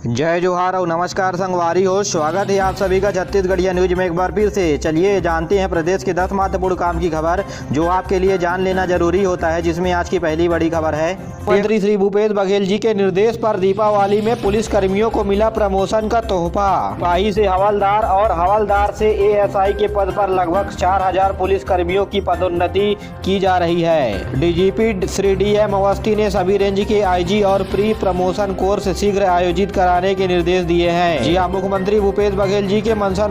जय जोहार और नमस्कार संगवारी हो। स्वागत है आप सभी का छत्तीसगढ़िया न्यूज में एक बार फिर से। चलिए जानते हैं प्रदेश के 10 महत्वपूर्ण काम की खबर जो आपके लिए जान लेना जरूरी होता है, जिसमें आज की पहली बड़ी खबर है। मुख्यमंत्री श्री भूपेश बघेल जी के निर्देश पर दीपावली में पुलिस कर्मियों को मिला प्रमोशन का तोहफा। सिपाही से हवलदार और हवलदार से एएसआई के पद पर लगभग 4000 पुलिस कर्मियों की पदोन्नति की जा रही है। डीजीपी श्री DM अवस्थी ने सभी रेंज के आईजी और प्री प्रमोशन कोर्स शीघ्र आयोजित कराने के निर्देश दिए हैं। जी हाँ, मुख्यमंत्री भूपेश बघेल जी के मंशा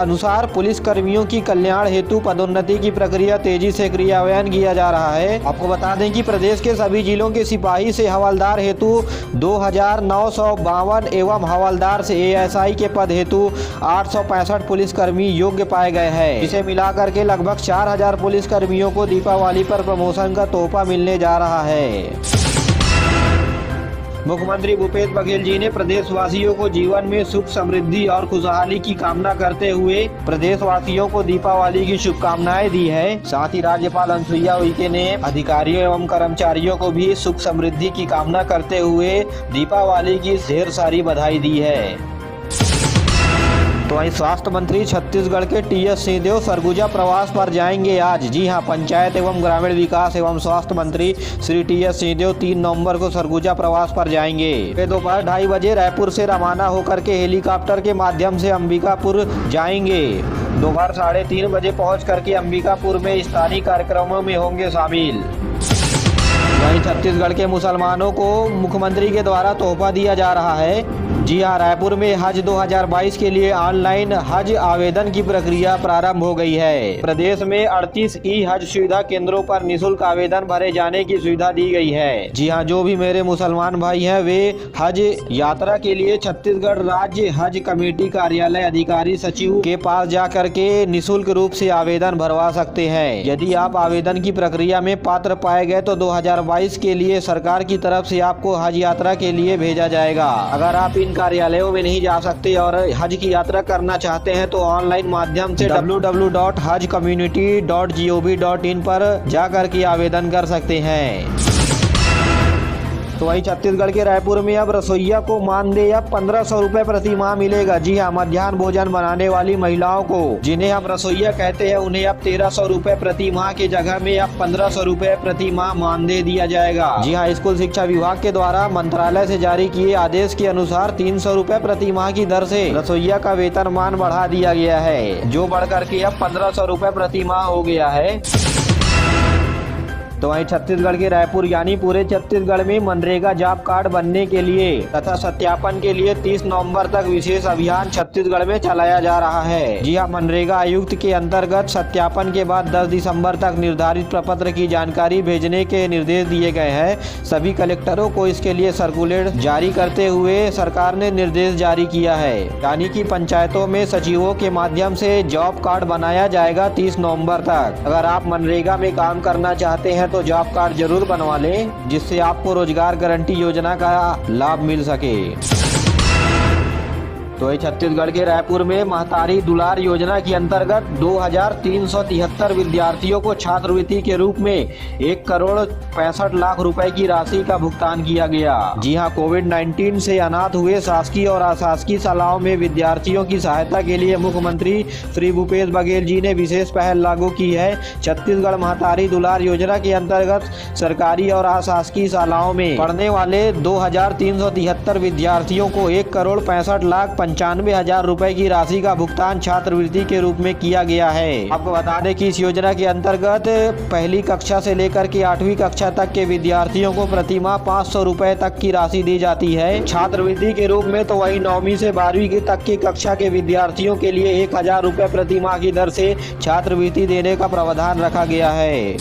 अनुसार पुलिस कर्मियों की कल्याण हेतु पदोन्नति की प्रक्रिया तेजी से क्रियान्वयन किया जा रहा है। आपको बता दें कि प्रदेश के सभी जिलों के सिपाही से हवलदार हेतु 2952 एवं हवलदार से एएसआई के पद हेतु 865 पुलिसकर्मी योग्य पाए गए हैं। इसे मिलाकर के लगभग 4000 पुलिस कर्मियों को दीपावली पर प्रमोशन का तोहफा मिलने जा रहा है। मुख्यमंत्री भूपेश बघेल जी ने प्रदेशवासियों को जीवन में सुख समृद्धि और खुशहाली की कामना करते हुए प्रदेशवासियों को दीपावली की शुभकामनाएं दी है। साथ ही राज्यपाल अनुसुईया उइके ने अधिकारियों एवं कर्मचारियों को भी सुख समृद्धि की कामना करते हुए दीपावली की ढेर सारी बधाई दी है। तो वहीं स्वास्थ्य मंत्री छत्तीसगढ़ के TS सिंहदेव सरगुजा प्रवास पर जाएंगे आज। जी हां, पंचायत एवं ग्रामीण विकास एवं स्वास्थ्य मंत्री श्री TS सिंहदेव 3 नवंबर को सरगुजा प्रवास पर जाएंगे। वे दोपहर 2:30 बजे रायपुर से रवाना होकर के हेलीकॉप्टर के माध्यम से अंबिकापुर जाएंगे। दोपहर 3:30 बजे पहुँच करके अंबिकापुर में स्थानीय कार्यक्रमों में होंगे शामिल। वहीं छत्तीसगढ़ के मुसलमानों को मुख्यमंत्री के द्वारा तोहफा दिया जा रहा है। जी हां, रायपुर में हज 2022 के लिए ऑनलाइन हज आवेदन की प्रक्रिया प्रारंभ हो गई है। प्रदेश में 38 ई-हज सुविधा केंद्रों पर निःशुल्क आवेदन भरे जाने की सुविधा दी गई है। जी हां, जो भी मेरे मुसलमान भाई हैं वे हज यात्रा के लिए छत्तीसगढ़ राज्य हज कमेटी कार्यालय अधिकारी सचिव के पास जा करके निःशुल्क रूप से आवेदन भरवा सकते हैं। यदि आप आवेदन की प्रक्रिया में पात्र पाए गए तो 2022 के लिए सरकार की तरफ से आपको हज यात्रा के लिए भेजा जाएगा। अगर आप इन कार्यालयों में नहीं जा सकते और हज की यात्रा करना चाहते हैं तो ऑनलाइन माध्यम से www.hajcommunity.gov.in पर जाकर के आवेदन कर सकते हैं। तो वहीं छत्तीसगढ़ के रायपुर में अब रसोइया को मानदेय अब 1500 रुपए प्रति माह मिलेगा। जी हाँ, मध्याह्न भोजन बनाने वाली महिलाओं को, जिन्हें हम रसोइया कहते हैं, उन्हें अब 1300 रुपए प्रति माह की जगह में अब 1500 रुपए प्रति माह मानदेय दिया जाएगा। जी हाँ, स्कूल शिक्षा विभाग के द्वारा मंत्रालय से जारी किए आदेश के अनुसार 300 रुपए प्रति माह की दर से रसोइया का वेतनमान बढ़ा दिया गया है, जो बढ़कर के अब 1500 रुपए प्रति माह हो गया है। तो वहीं छत्तीसगढ़ के रायपुर यानी पूरे छत्तीसगढ़ में मनरेगा जॉब कार्ड बनने के लिए तथा सत्यापन के लिए 30 नवंबर तक विशेष अभियान छत्तीसगढ़ में चलाया जा रहा है। जी हां, मनरेगा आयुक्त के अंतर्गत सत्यापन के बाद 10 दिसंबर तक निर्धारित प्रपत्र की जानकारी भेजने के निर्देश दिए गए हैं। सभी कलेक्टरों को इसके लिए सर्कुलर जारी करते हुए सरकार ने निर्देश जारी किया है, यानी कि पंचायतों में सचिवों के माध्यम से जॉब कार्ड बनाया जाएगा 30 नवम्बर तक। अगर आप मनरेगा में काम करना चाहते हैं तो जॉब कार्ड जरूर बनवा लें, जिससे आपको रोजगार गारंटी योजना का लाभ मिल सके। तो छत्तीसगढ़ के रायपुर में महतारी दुलार योजना के अंतर्गत 2373 विद्यार्थियों को छात्रवृत्ति के रूप में 1,65,00,000 रुपए की राशि का भुगतान किया गया। जी हां, कोविड-19 से अनाथ हुए शासकीय और अशासकीय शालाओं में विद्यार्थियों की सहायता के लिए मुख्यमंत्री श्री भूपेश बघेल जी ने विशेष पहल लागू की है। छत्तीसगढ़ महतारी दुलार योजना के अंतर्गत सरकारी और अशासकीय शालाओं में पढ़ने वाले 2373 विद्यार्थियों को 1,65,95,000 रुपए की राशि का भुगतान छात्रवृत्ति के रूप में किया गया है। आपको बता दें कि इस योजना के अंतर्गत पहली कक्षा से लेकर के 8वीं कक्षा तक के विद्यार्थियों को प्रति माह 500 रुपए तक की राशि दी जाती है छात्रवृत्ति के रूप में। तो वही 9वीं से 12वीं तक की कक्षा के विद्यार्थियों के लिए 1000 रुपए प्रति माह की दर से छात्रवृत्ति देने का प्रावधान रखा गया है।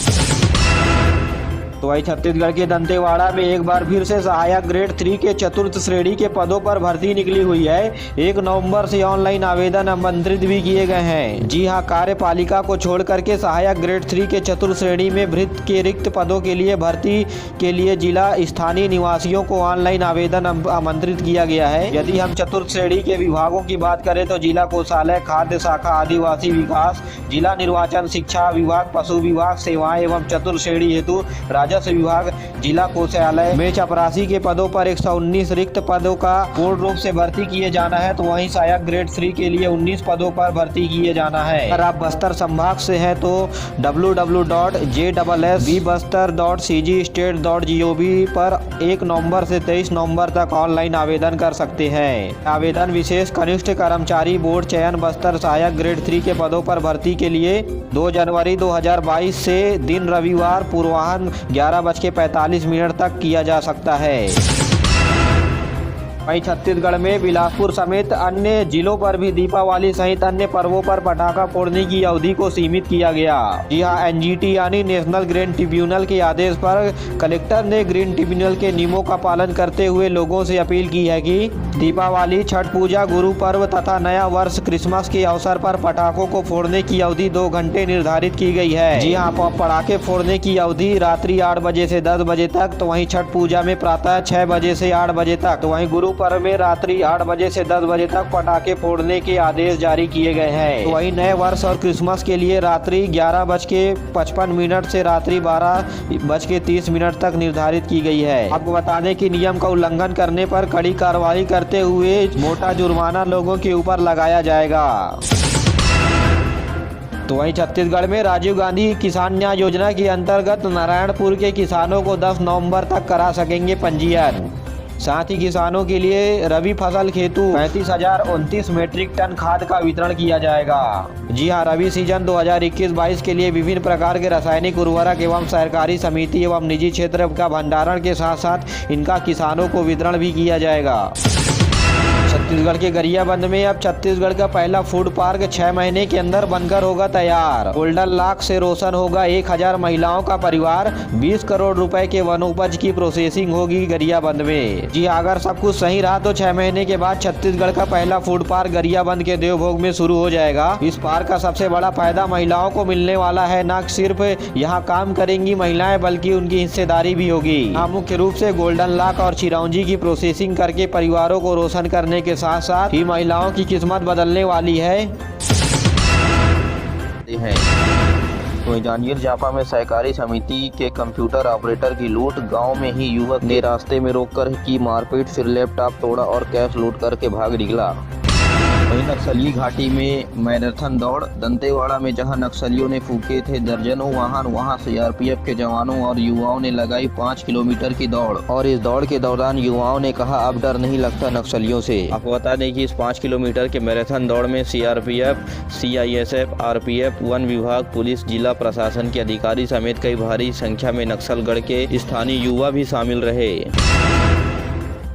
तो वही छत्तीसगढ़ के दंतेवाड़ा में एक बार फिर से सहायक ग्रेड 3 के चतुर्थ श्रेणी के पदों पर भर्ती निकली हुई है। 1 नवंबर से ऑनलाइन आवेदन आमंत्रित भी किए गए हैं। जी हां, कार्यपालिका को छोड़ करके सहायक ग्रेड 3 के चतुर्थ श्रेणी में भृत्य के रिक्त पदों के लिए भर्ती के लिए जिला स्थानीय निवासियों को ऑनलाइन आवेदन आमंत्रित किया गया है। यदि हम चतुर्थ श्रेणी के विभागों की बात करें तो जिला कोषालय, खाद्य शाखा, आदिवासी विकास, जिला निर्वाचन, शिक्षा विभाग, पशु विभाग, सेवाएं एवं चतुर्थ श्रेणी हेतु राजस्व विभाग जिला कोषालय में चपरासी के पदों पर 119 रिक्त पदों का पूर्ण रूप से भर्ती किए जाना है, तो वहीं सहायक ग्रेड 3 के लिए 19 पदों पर भर्ती किए जाना है। अगर आप बस्तर संभाग से हैं तो www.jssbustar.cgstate.gov पर 1 नवंबर से 23 नवंबर तक ऑनलाइन आवेदन कर सकते हैं। आवेदन विशेष कनिष्ठ कर्मचारी बोर्ड चयन बस्तर सहायक ग्रेड 3 के पदों पर भर्ती के लिए 2 जनवरी 2022 से दिन रविवार पूर्वाह्न 11:45 तक किया जा सकता है। वहीं छत्तीसगढ़ में बिलासपुर समेत अन्य जिलों पर भी दीपावली सहित अन्य पर्वों पर पटाखा फोड़ने की अवधि को सीमित किया गया। जी हां, एनजीटी यानी नेशनल ग्रीन ट्रिब्यूनल के आदेश पर कलेक्टर ने ग्रीन ट्रिब्यूनल के नियमों का पालन करते हुए लोगों से अपील की है कि दीपावली, छठ पूजा, गुरु पर्व तथा नया वर्ष क्रिसमस के अवसर पर पटाखों को फोड़ने की अवधि 2 घंटे निर्धारित की गई है। जी हाँ, पटाखे फोड़ने की अवधि रात्रि 8 बजे से 10 बजे तक, तो वहीं छठ पूजा में प्रातः 6 बजे से 8 बजे तक, तो वहीं गुरु पर्व में रात्रि 8 बजे से 10 बजे तक पटाखे फोड़ने के आदेश जारी किए गए हैं। तो वहीं नए वर्ष और क्रिसमस के लिए रात्रि 11:55 से रात्रि 12:30 तक निर्धारित की गई है। आपको बता दें कि नियम का उल्लंघन करने पर कड़ी कार्रवाई करते हुए मोटा जुर्माना लोगों के ऊपर लगाया जाएगा। तो वहीं छत्तीसगढ़ में राजीव गांधी किसान न्याय योजना के अंतर्गत नारायणपुर के किसानों को 10 नवंबर तक करा सकेंगे पंजीयन। साथ ही किसानों के लिए रबी फसल हेतु 35,029 मीट्रिक टन खाद का वितरण किया जाएगा। जी हां, रबी सीजन 2021-22 के लिए विभिन्न प्रकार के रासायनिक उर्वरक एवं सहकारी समिति एवं निजी क्षेत्र का भंडारण के साथ साथ इनका किसानों को वितरण भी किया जाएगा। छत्तीसगढ़ के गरियाबंद में अब छत्तीसगढ़ का पहला फूड पार्क 6 महीने के अंदर बनकर होगा तैयार। गोल्डन लाख से रोशन होगा 1000 महिलाओं का परिवार। 20 करोड़ रुपए के वनोपज की प्रोसेसिंग होगी गरियाबंद में। जी अगर सब कुछ सही रहा तो 6 महीने के बाद छत्तीसगढ़ का पहला फूड पार्क गरियाबंद के देवभोग में शुरू हो जाएगा। इस पार्क का सबसे बड़ा फायदा महिलाओं को मिलने वाला है। न सिर्फ यहाँ काम करेंगी महिलाएं बल्कि उनकी हिस्सेदारी भी होगी। यहाँ मुख्य रूप से गोल्डन लाख और चिरौंजी की प्रोसेसिंग करके परिवारों को रोशन करने के साथ साथ ही महिलाओं की किस्मत बदलने वाली है। तो जांजगीर चांपा में सहकारी समिति के कंप्यूटर ऑपरेटर की लूट। गांव में ही युवक ने रास्ते में रोककर की मारपीट, फिर लैपटॉप तोड़ा और कैश लूट करके भाग निकला। वहीं नक्सली घाटी में मैराथन दौड़। दंतेवाड़ा में जहां नक्सलियों ने फूके थे दर्जनों वाहन, वहां सीआरपीएफ के जवानों और युवाओं ने लगाई 5 किलोमीटर की दौड़। और इस दौड़ के दौरान युवाओं ने कहा अब डर नहीं लगता नक्सलियों से। आपको बता दें कि इस 5 किलोमीटर के मैराथन दौड़ में सीआरपीएफ, सीआईएसएफ, आरपीएफ, वन विभाग, पुलिस, जिला प्रशासन के अधिकारी समेत कई भारी संख्या में नक्सलगढ़ के स्थानीय युवा भी शामिल रहे।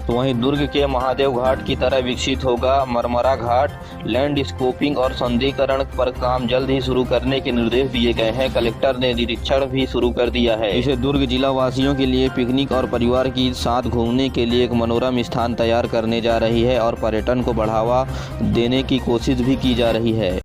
तो वहीं दुर्ग के महादेव घाट की तरह विकसित होगा मरमरा घाट। लैंड स्कोपिंग और संधिकरण पर काम जल्द ही शुरू करने के निर्देश दिए गए हैं। कलेक्टर ने निरीक्षण भी शुरू कर दिया है। इसे दुर्ग जिला वासियों के लिए पिकनिक और परिवार के साथ घूमने के लिए एक मनोरम स्थान तैयार करने जा रही है और पर्यटन को बढ़ावा देने की कोशिश भी की जा रही है।